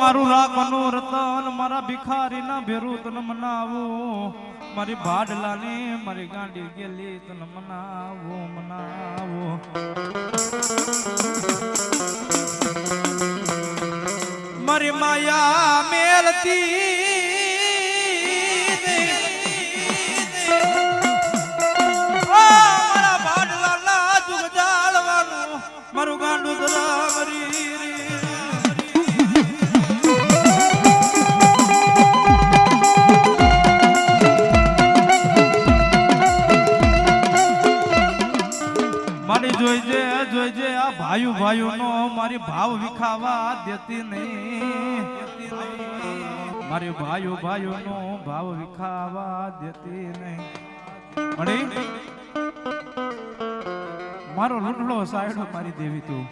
મારું રાખવાનું રતન મારા ભિખારી ના ભેરું તને મનાવું મારી ભાડલાની મારી ગાંડી ગેલી તને મનાવો મનાવો મારી માયા મેલતી મારા ભાડલાના જુગ જાળવાનું મારું ગાંડું દરાવરી જોઈજે આ ભાઈઓ ભાઈઓ નો મારી ભાવ વિખાવા દેતી નહીં મારી ભાઈઓ ભાઈઓ નો ભાવ વિખાવા દેતી નહીં મળી મારો લૂંટલો સાયડો મારી દેવી તું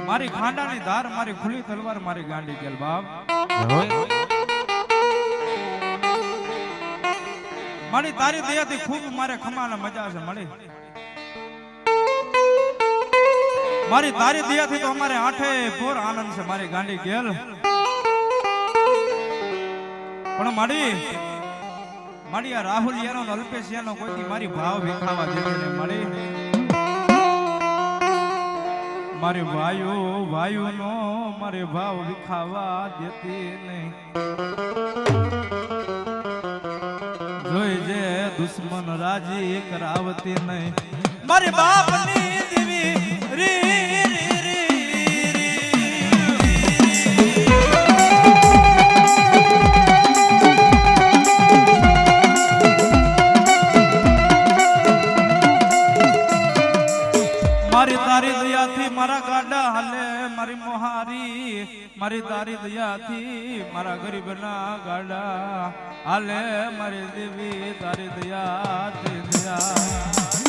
મારી ખાંડાની ધાર મારી ખુલ્લી તલવાર મારી ગાંડી ગેલ બાપ મારી તારી દયાથી ખૂબ મારે ખમાના મજા છે મળી મારી તારી દયાથી તો અમારે આઠે પોર આનંદ છે મારી ગાંડી ગેલ પણ મારી આ રાહુલિયાનો અલ્પેશિયાનો કોઈ મારી ભાવ વિખાવા દેતી નહીં મળી મારી ભાઈઓ નો મારે ભાવ વિખાવા દેતી નહીં જોઈજે દુશ્મન રાજી કરાવતી નહીં મારી બાપની દેવી રી મારી તારી દયાથી મારા ગાડા હાલે મારી મોહારી મારી તારી દયાથી મારા ગરીબના ગાડા હાલે મારી દેવી તારી દયાથી દયા